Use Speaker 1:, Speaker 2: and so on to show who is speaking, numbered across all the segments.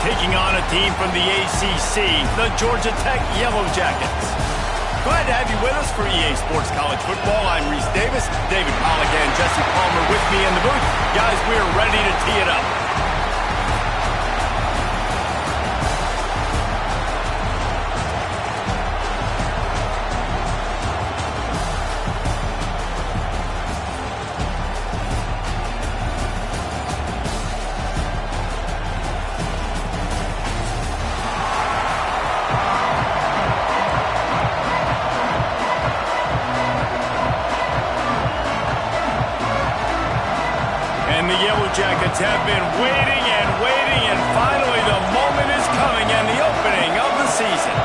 Speaker 1: taking on a team from the ACC, the Georgia Tech Yellow Jackets. Glad to have you with us for EA Sports College Football. I'm Reese Davis, David Pollack and Jesse Palmer with me in the booth. Guys, we are ready to tee it up. Jackets have been waiting and finally the moment is coming and the opening of the season.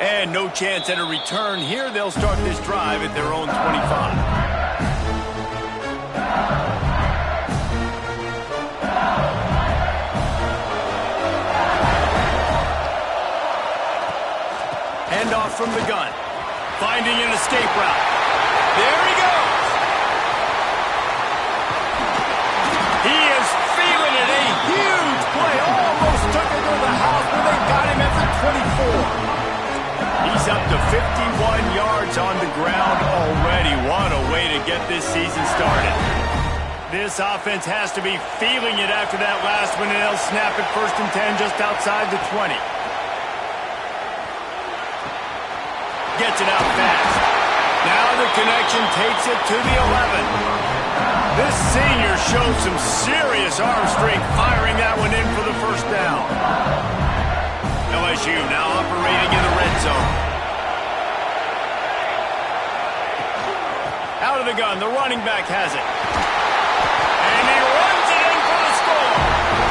Speaker 1: And no chance at a return here. They'll start this drive at their own 25. Handoff from the gun. Finding an escape route. There he goes. He is feeling it. A huge play. Almost took it to the house, but they got him at the 24. He's up to 51 yards on the ground already. What a way to get this season started. This offense has to be feeling it after that last one, and they'll snap it 1st and 10 just outside the 20. Gets it out fast. Now the connection takes it to the 11. This senior shows some serious arm strength, firing that one in for the 1st down. LSU now operating in the red zone. Out of the gun, the running back has it. And he runs it in for the score.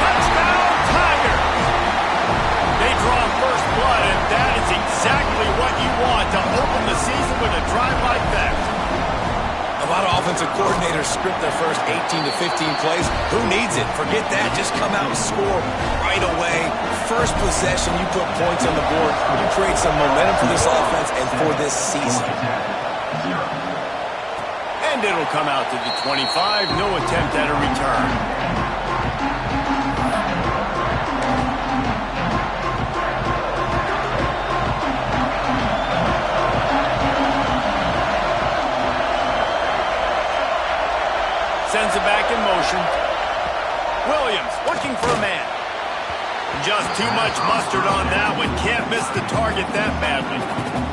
Speaker 1: Touchdown, Tiger. They draw first blood, and that is exactly what you want to open the season with a drive like that.
Speaker 2: A lot of offensive coordinators script their first 18 to 15 plays. Who needs it? Forget that. Just come out and score right away. First possession, you put points on the board. You create some momentum for this offense and for this season.
Speaker 1: And it'll come out to the 25. No attempt at a return. Sends it back in motion. Williams looking for a man. Just too much mustard on that one. Can't miss the target that badly.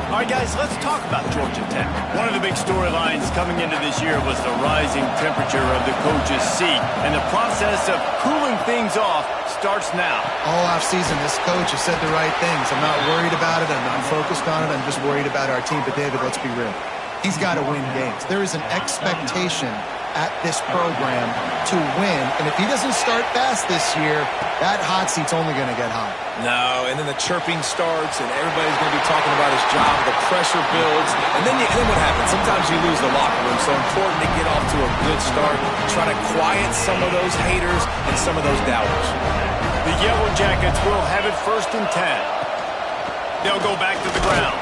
Speaker 1: All right, guys, let's talk about Georgia Tech. One of the big storylines coming into this year was the rising temperature of the coach's seat, and the process of cooling things off starts now.
Speaker 3: All offseason, this coach has said the right things. I'm not worried about it. I'm not focused on it. I'm just worried about our team. But, David, let's be real. He's got to win games. There is an expectation at this program to win, and if he doesn't start fast this year, that hot seat's only going to get hot.
Speaker 2: No, and then the chirping starts, and everybody's going to be talking about his job. The pressure builds, and then what happens? Sometimes you lose the locker room, so important to get off to a good start. Try to quiet some of those haters and some of those doubters.
Speaker 1: The Yellow Jackets will have it 1st and 10. They'll go back to the ground.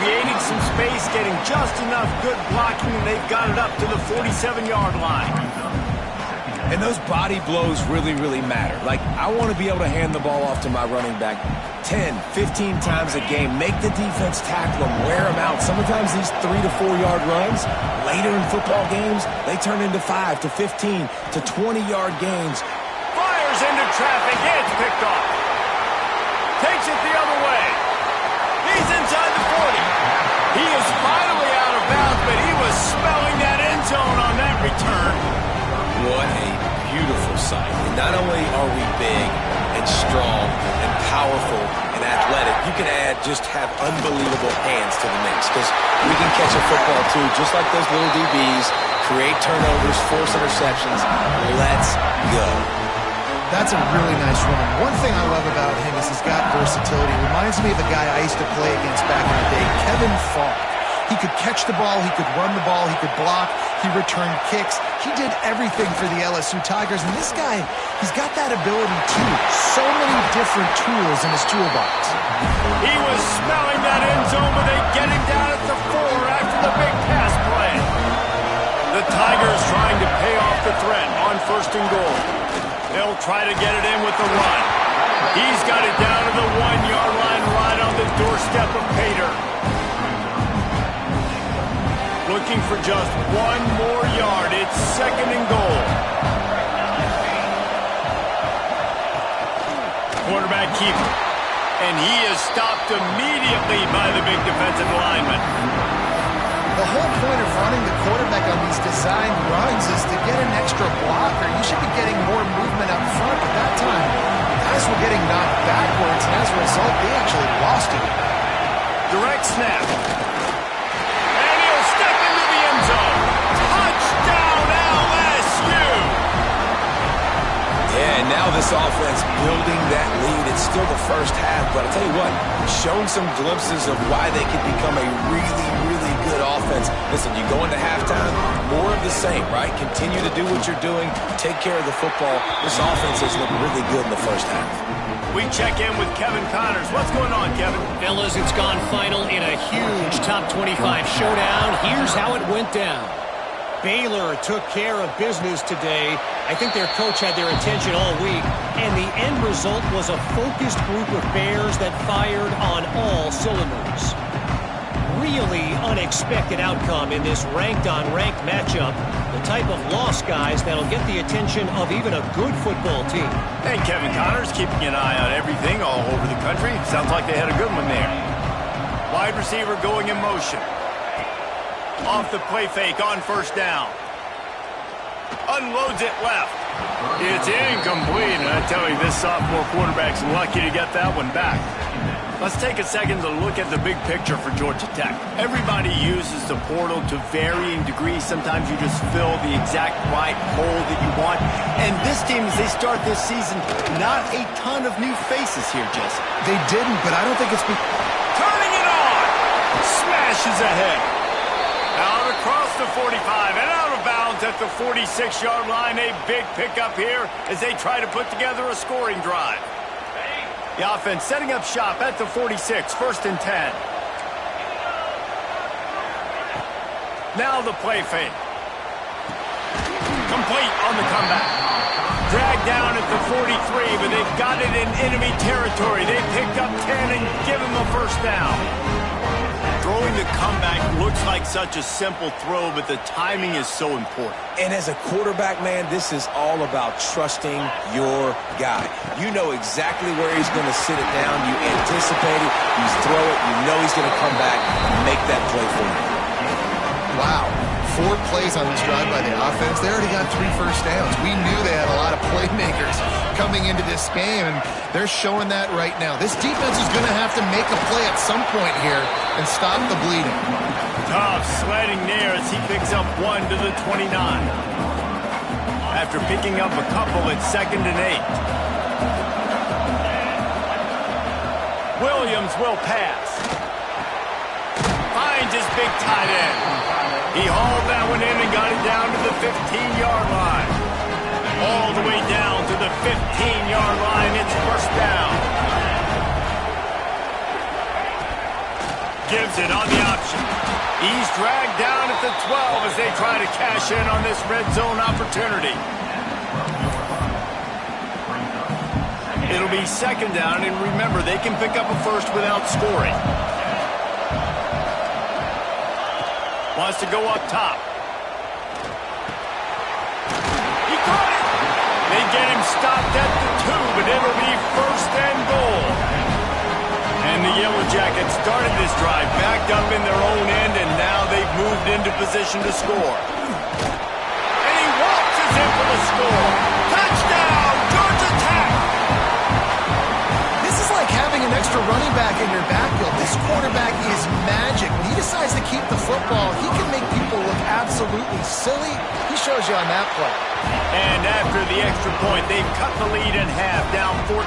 Speaker 1: Creating some space, getting just enough good blocking, and they've got it up to the 47-yard line.
Speaker 2: And those body blows really, really matter. Like, I want to be able to hand the ball off to my running back 10, 15 times a game. Make the defense tackle them, wear them out. Sometimes these 3 to 4 yard runs, later in football games, they turn into 5 to 15 to 20-yard gains.
Speaker 1: Fires into traffic. It's picked off. Takes it the other way. He's inside the 40. He is finally out of bounds, but he was smelling that end zone on that return.
Speaker 2: What a beautiful sight. And not only are we big and strong and powerful and athletic, you can have unbelievable hands to the mix, because we can catch a football too, just like those little DBs, create turnovers, force interceptions. Let's go.
Speaker 3: That's a really nice run. One thing I love about him is he's got versatility. Reminds me of a guy I used to play against back in the day, Kevin Falk. He could catch the ball, he could run the ball, he could block, he returned kicks. He did everything for the LSU Tigers, and this guy, he's got that ability too. So many different tools in his toolbox.
Speaker 1: He was smelling that end zone, but they get him down at the 4 after the big pass play. The Tigers trying to pay off the threat on 1st and goal. They'll try to get it in with the run. He's got it down to the 1-yard line right on the doorstep of Pater. Looking for just 1 more yard. It's 2nd and goal. Quarterback keeper. And he is stopped immediately by the big defensive lineman.
Speaker 3: The whole point of running the quarterback on these designed runs is to get an extra blocker. You should be getting more movement up front, but that time, guys were getting knocked backwards, and as a result, they actually lost it.
Speaker 1: Direct snap. And he'll step into the end zone. Touchdown, LSU!
Speaker 2: Yeah, and now this offense building that lead. It's still the first half, but I'll tell you what, showing some glimpses of why they could become a really, really good offense. Listen, you go into halftime, more of the same, right? Continue to do what you're doing, take care of the football. This offense has looked really good in the first half.
Speaker 1: We check in with Kevin Connors. What's going on, Kevin?
Speaker 4: Fellas, it's gone final in a huge top 25 showdown. Here's how it went down. Baylor took care of business today. I think their coach had their attention all week, and the end result was a focused group of Bears that fired on all cylinders. Really unexpected outcome in this ranked-on-ranked matchup. The type of loss, guys, that'll get the attention of even a good football team.
Speaker 1: Hey, Kevin Connors, keeping an eye on everything all over the country. Sounds like they had a good one there. Wide receiver going in motion. Off the play fake on 1st down. Unloads it left. It's incomplete, and I tell you, this sophomore quarterback's lucky to get that one back. Let's take a second to look at the big picture for Georgia Tech. Everybody uses the portal to varying degrees. Sometimes you just fill the exact right hole that you want. And this team, as they start this season, not a ton of new faces here, Jesse.
Speaker 3: They didn't, but I don't think it's...
Speaker 1: Turning it on! Smashes ahead. Out across the 45 and out of bounds at the 46-yard line. A big pickup here as they try to put together a scoring drive. The offense setting up shop at the 46, 1st and 10. Now the play fake. Complete on the comeback. Dragged down at the 43, but they've got it in enemy territory. They picked up 10 and give him a 1st down. Throwing the comeback looks like such a simple throw, but the timing is so important.
Speaker 2: And as a quarterback, man, this is all about trusting your guy. You know exactly where he's going to sit it down. You anticipate it. You throw it. You know he's going to come back and make that play for you.
Speaker 3: Wow. 4 plays on this drive by the offense. They already got 3 first downs. We knew they had a lot of playmakers coming into this game, and they're showing that right now. This defense is going to have to make a play at some point here and stop the bleeding.
Speaker 1: Tough sledding there as he picks up 1 to the 29. After picking up a couple, it's 2nd and 8. Williams will pass. Finds his big tight end. He hauled that one in and got it down to the 15-yard line. All the way down to the 15-yard line. It's 1st down. Gives it on the option. He's dragged down at the 12 as they try to cash in on this red zone opportunity. It'll be 2nd down, and remember, they can pick up a 1st without scoring. Wants to go up top. He caught it! They get him stopped at the 2, but it'll be 1st and goal. And the Yellow Jackets started this drive, backed up in their own end, and now they've moved into position to score. And he waltzes in for the score. Touchdown, Georgia Tech!
Speaker 3: This is like having an extra running back in your backfield. This quarterback is magic. When he decides to keep the football, he can make people look absolutely silly. He shows you on that play.
Speaker 1: And after the extra point, they've cut the lead in half, down 14-7.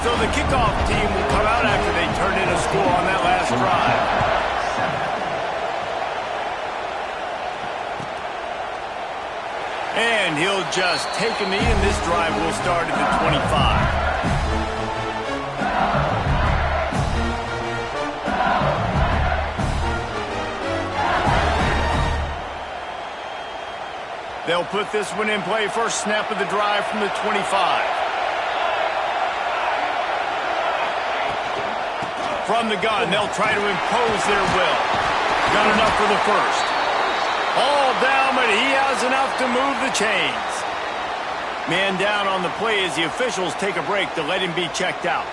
Speaker 1: So the kickoff team will come out after they turn in a score on that last drive. And he'll just take a knee, and this drive will start at the 25. They'll put this one in play. First snap of the drive from the 25. From the gun, they'll try to impose their will. Got enough for the first. All down, but he has enough to move the chains. Man down on the play as the officials take a break to let him be checked out.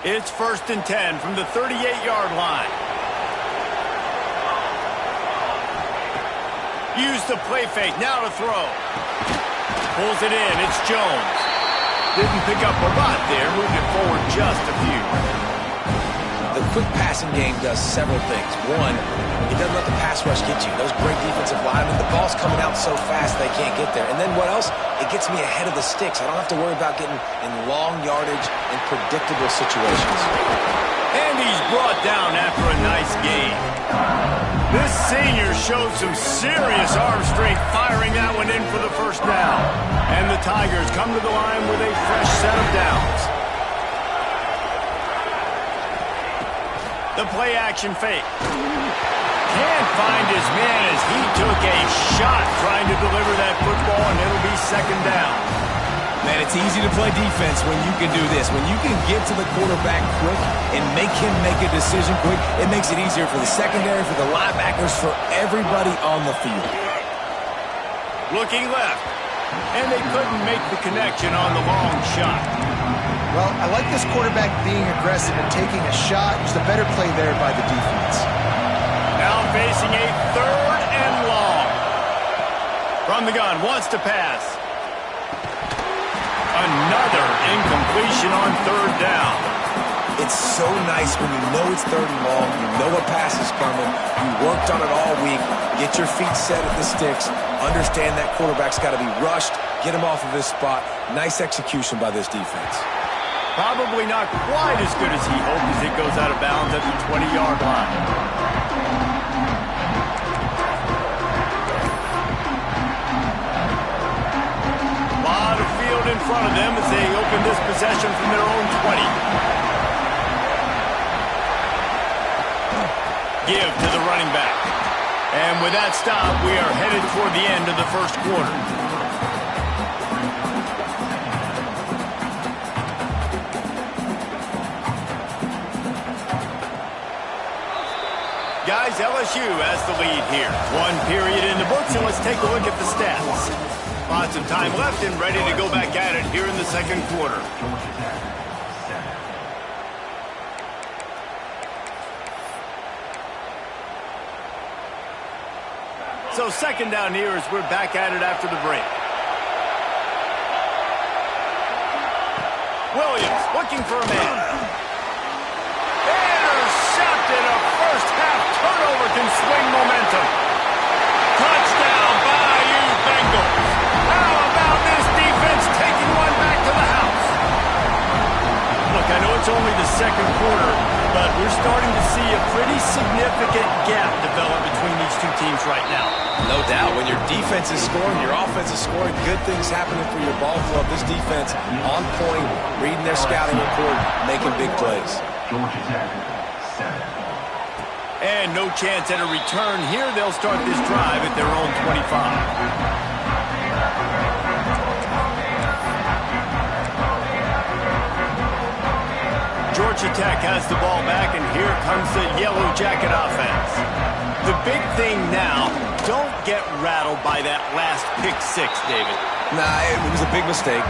Speaker 1: It's 1st and 10 from the 38-yard line. Use the play fake, now to throw. Pulls it in, it's Jones. Didn't pick up a lot there, moved it forward just a few.
Speaker 2: The quick passing game does several things. One, it doesn't let the pass rush get you. Those great defensive linemen, the ball's coming out so fast they can't get there. And then what else? It gets me ahead of the sticks. I don't have to worry about getting in long yardage and predictable situations.
Speaker 1: And he's brought down after a nice gain. This senior showed some serious arm strength firing that one in for the first down. And the Tigers come to the line with a fresh set of downs. The play action fake. Can't find his man as he took a shot trying to deliver that football, and it'll be 2nd down.
Speaker 2: Man, it's easy to play defense when you can do this. When you can get to the quarterback quick and make him make a decision quick, it makes it easier for the secondary, for the linebackers, for everybody on the field.
Speaker 1: Looking left, and they couldn't make the connection on the long shot.
Speaker 3: Well, I like this quarterback being aggressive and taking a shot. Just a better play there by the defense.
Speaker 1: Now facing a 3rd and long. From the gun, wants to pass. Another incompletion on 3rd down.
Speaker 2: It's so nice when you know it's 3rd and long, you know a pass is coming, you worked on it all week, get your feet set at the sticks, understand that quarterback's got to be rushed, get him off of his spot. Nice execution by this defense.
Speaker 1: Probably not quite as good as he hoped as it goes out of bounds at the 20-yard line. Lot of field in front of them as they open this possession from their own 20. Give to the running back. And with that stop, we are headed toward the end of the first quarter. Guys, LSU has the lead here. 1 period in the books, and let's take a look at the stats. Lots of time left and ready to go back at it here in the second quarter. So 2nd down here as we're back at it after the break. Williams looking for a man. Intercepted. A first-half turnover can swing momentum. Touchdown, Bayou Bengals. How about this defense taking one back to the house? Look, I know it's only the second quarter, but we're starting to see a pretty significant gap develop between these two teams right now.
Speaker 2: No doubt. When your defense is scoring, your offense is scoring, good things happening for your ball club. This defense on point, reading their scouting report, making big plays.
Speaker 1: And no chance at a return here. They'll start this drive at their own 25. Georgia Tech has the ball back, and here comes the Yellow Jacket offense. The big thing now, don't get rattled by that last pick 6, David.
Speaker 2: Nah, it was a big mistake.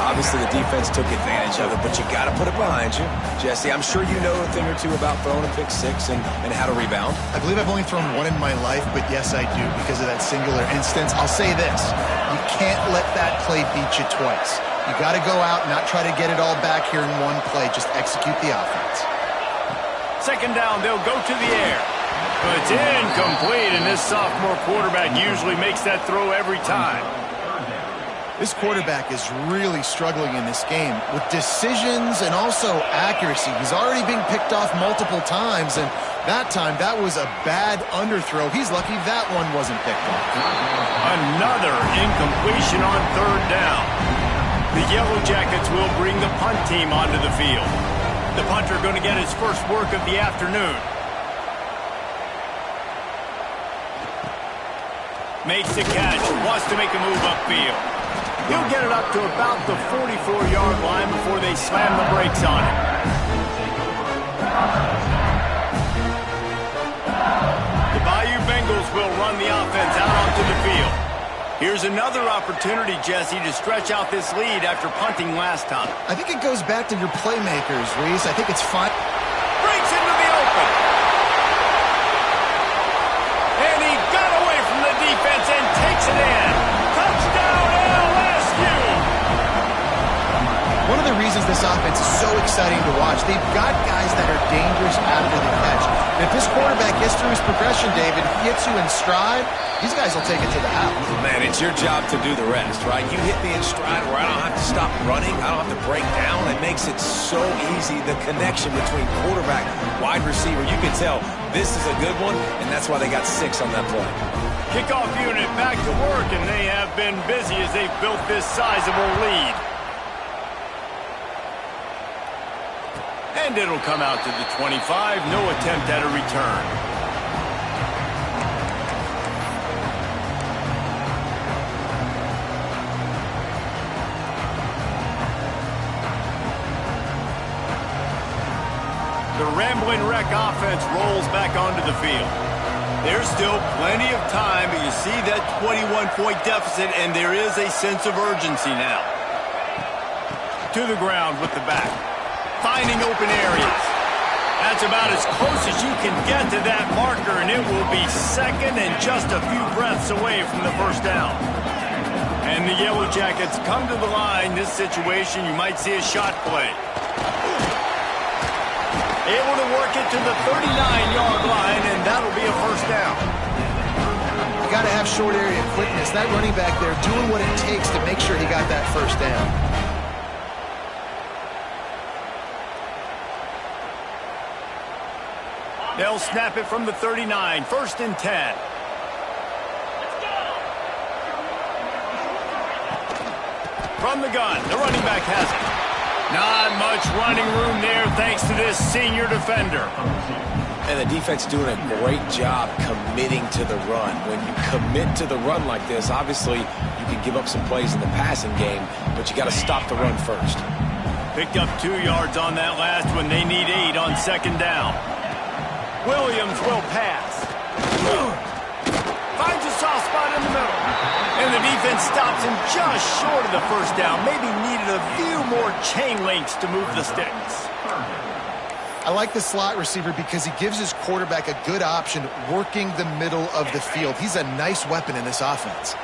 Speaker 2: Obviously, the defense took advantage of it, but you got to put it behind you. Jesse, I'm sure you know a thing or two about throwing a pick 6 and how to rebound.
Speaker 3: I believe I've only thrown one in my life, but yes, I do because of that singular instance. I'll say this. You can't let that play beat you twice. You got to go out and not try to get it all back here in one play. Just execute the offense.
Speaker 1: 2nd down, they'll go to the air. But it's incomplete, and this sophomore quarterback usually makes that throw every time.
Speaker 3: This quarterback is really struggling in this game with decisions and also accuracy. He's already being picked off multiple times, and that time, that was a bad underthrow. He's lucky that one wasn't picked off.
Speaker 1: Another incompletion on third down. The Yellow Jackets will bring the punt team onto the field. The punter going to get his first work of the afternoon. Makes the catch, wants to make a move upfield. He'll get it up to about the 44-yard line before they slam the brakes on it. The Bayou Bengals will run the offense out onto the field. Here's another opportunity, Jesse, to stretch out this lead after punting last time.
Speaker 3: I think it goes back to your playmakers, Reese. I think it's fine.
Speaker 1: Breaks into the open. And he got away from the defense and takes it in. Touchdown, LSU!
Speaker 3: One of the reasons this offense is so exciting to watch, they've got guys that are dangerous after the catch. And if this quarterback gets through his progression, David, he hits you in stride, these guys will take it to the house.
Speaker 2: Man, it's your job to do the rest, right? You hit me in stride where I don't have to stop running. I don't have to break down. It makes it so easy. The connection between quarterback, wide receiver, you can tell this is a good one, and that's why they got 6 on that play.
Speaker 1: Kickoff unit back to work, and they have been busy as they've built this sizable lead. And it'll come out to the 25. No attempt at a return. The Ramblin' Wreck offense rolls back onto the field. There's still plenty of time, but you see that 21-point deficit, and there is a sense of urgency now. To the ground with the back. Finding open areas. That's about as close as you can get to that marker, and it will be second and just a few breaths away from the first down. And the Yellow Jackets come to the line. This situation, you might see a shot play. Able to work it to the 39-yard line, and that'll be a first down.
Speaker 3: You got to have short area quickness. That running back there doing what it takes to make sure he got that first down.
Speaker 1: They'll snap it from the 39, 1st and 10. From the gun, the running back has it. Not much running room there thanks to this senior defender.
Speaker 2: And the defense doing a great job committing to the run. When you commit to the run like this, obviously you can give up some plays in the passing game, but you got to stop the run first.
Speaker 1: Picked up 2 yards on that last one. They need 8 on second down. Williams will pass. Finds a soft spot in the middle. And the defense stops him just short of the first down. Maybe needed a few more chain links to move the sticks.
Speaker 3: I like the slot receiver because he gives his quarterback a good option working the middle of the field. He's a nice weapon in this offense.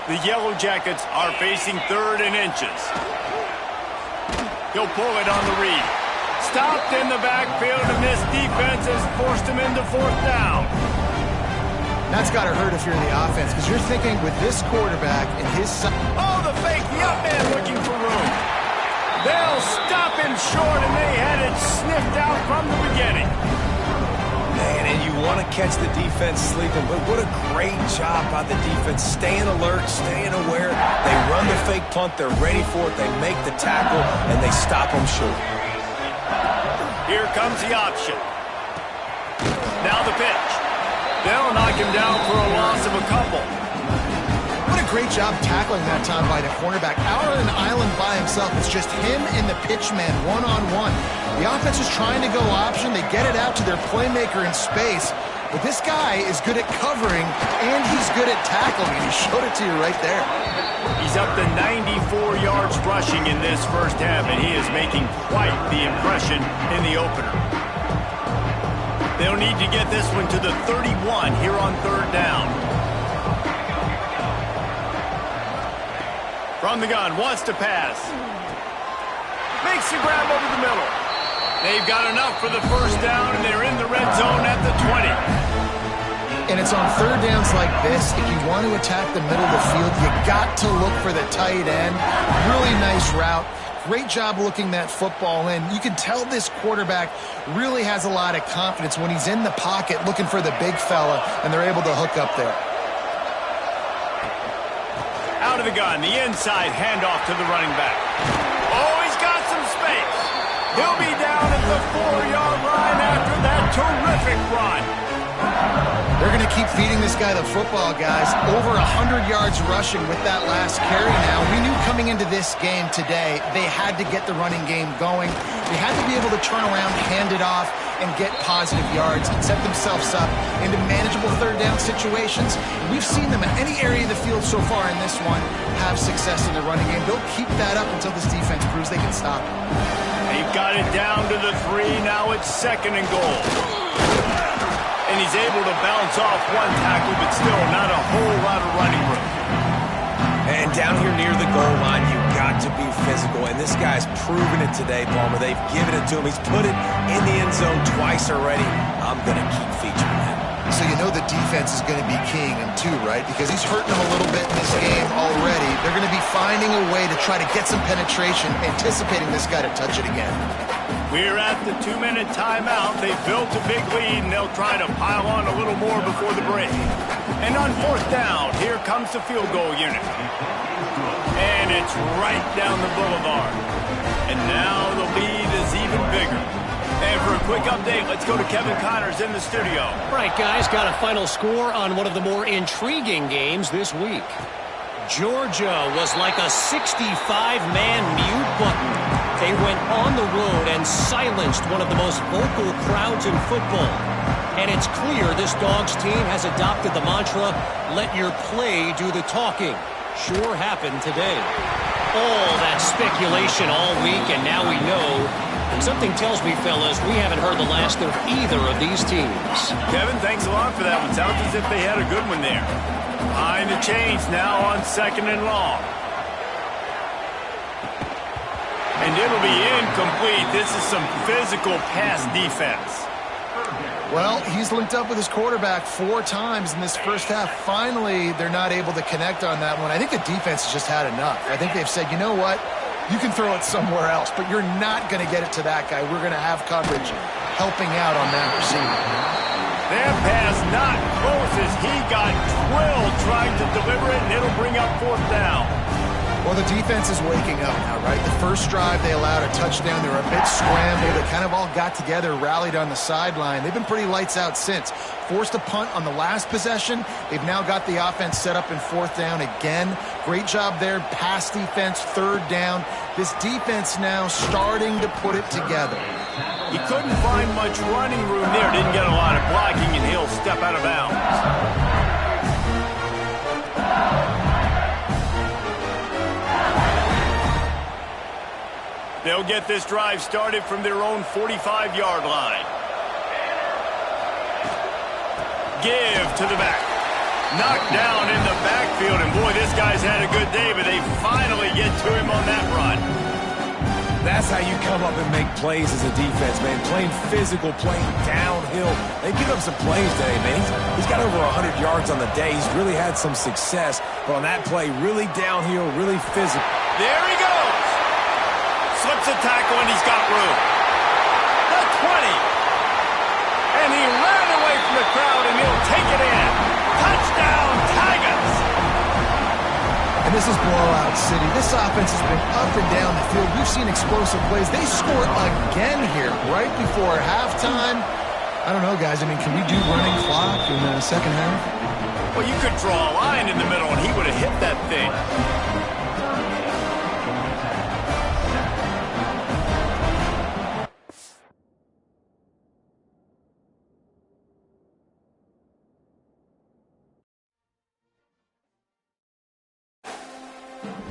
Speaker 1: The Yellow Jackets are facing 3rd and inches. He'll pull it on the read. Stopped in the backfield, and this defense has forced him into 4th down.
Speaker 3: That's got to hurt if you're in the offense, because you're thinking with this quarterback and his...
Speaker 1: Oh, the fake, the up man looking for room. They'll stop him short, and they had it sniffed out from the beginning.
Speaker 2: Man, and you want to catch the defense sleeping, but what a great job by the defense. Staying alert, staying aware. They run the fake punt, they're ready for it, they make the tackle, and they stop them short.
Speaker 1: Here comes the option. Now the pitch. They'll knock him down for a loss of a couple.
Speaker 3: What a great job tackling that time by the cornerback. Out on an island by himself. It's just him and the pitch man one-on-one. The offense is trying to go option. They get it out to their playmaker in space. But this guy is good at covering, and he's good at tackling, and he showed it to you right there.
Speaker 1: He's up to 94 yards rushing in this first half, and he is making quite the impression in the opener. They'll need to get this one to the 31 here on 3rd down. From the gun, wants to pass. Makes the grab over the middle. They've got enough for the first down, and they're in the red zone at the 20.
Speaker 3: And it's on third downs like this. If you want to attack the middle of the field, you got to look for the tight end. Really nice route. Great job looking that football in. You can tell this quarterback really has a lot of confidence when he's in the pocket looking for the big fella, and they're able to hook up there.
Speaker 1: Out of the gun, the inside handoff to the running back. Oh, he's got some space. He'll be down at the 4-yard line after that terrific run.
Speaker 3: They're going to keep feeding this guy the football, guys. Over 100 yards rushing with that last carry now. We knew coming into this game today, they had to get the running game going. They had to be able to turn around, hand it off, and get positive yards and set themselves up into manageable third down situations. We've seen them in any area of the field so far in this one have success in the running game. They'll keep that up until this defense proves they can stop it.
Speaker 1: They've got it down to the 3. Now it's 2nd and goal. And he's able to bounce off one tackle, but still not a whole lot of running room.
Speaker 2: And down here near the goal line, you've got to be physical. And this guy's proven it today, Palmer. They've given it to him. He's put it in the end zone twice already. I'm going to keep featuring him.
Speaker 3: So you know the defense is going to be keying him too, right? Because he's hurting them a little bit in this game already. They're going to be finding a way to try to get some penetration, anticipating this guy to touch it again.
Speaker 1: We're at the 2-minute timeout. They've built a big lead, and they'll try to pile on a little more before the break. And on 4th down, here comes the field goal unit. And it's right down the boulevard. And now the lead is even bigger. And for a quick update, let's go to Kevin Connors in the studio.
Speaker 4: Right, guys, got a final score on one of the more intriguing games this week. Georgia was like a 65-man mute button. They went on the road and silenced one of the most vocal crowds in football. And it's clear this Dogs team has adopted the mantra, let your play do the talking. Sure happened today. All that speculation all week, and now we know. And something tells me, fellas, we haven't heard the last of either of these teams.
Speaker 1: Kevin, thanks a lot for that one. Sounds as if they had a good one there. Behind the chains now on 2nd and long. And it'll be incomplete. This is some physical pass defense.
Speaker 3: Well, he's linked up with his quarterback 4 times in this first half. Finally, they're not able to connect on that one. I think the defense has just had enough. I think they've said, you know what? You can throw it somewhere else, but you're not going to get it to that guy. We're going to have coverage helping out on that receiver.
Speaker 1: That pass not close as he got drilled trying to deliver it, and it'll bring up 4th down.
Speaker 3: Well, the defense is waking up now, right? The first drive, they allowed a touchdown. They were a bit scrambled. They kind of all got together, rallied on the sideline. They've been pretty lights out since. Forced a punt on the last possession. They've now got the offense set up in 4th down again. Great job there. Pass defense, 3rd down. This defense now starting to put it together.
Speaker 1: He couldn't find much running room there. Didn't get a lot of blocking, and he'll step out of bounds. They'll get this drive started from their own 45-yard line. Give to the back. Knocked down in the backfield, and boy, this guy's had a good day, but they finally get to him on that run.
Speaker 2: That's how you come up and make plays as a defense, man. Playing physical, playing downhill. They give up some plays today, man. He's got over 100 yards on the day. He's really had some success. But on that play, really downhill, really physical.
Speaker 1: There he goes. Slips a tackle, and he's got room. The 20. And he ran away from the crowd, and he'll take it in. Touchdown, Tigers.
Speaker 3: And this is blowout city. This offense has been up and down the field. We've seen explosive plays. They score again here right before halftime. I don't know, guys. I mean, can we do running clock in the second half?
Speaker 1: Well, you could draw a line in the middle, and he would have hit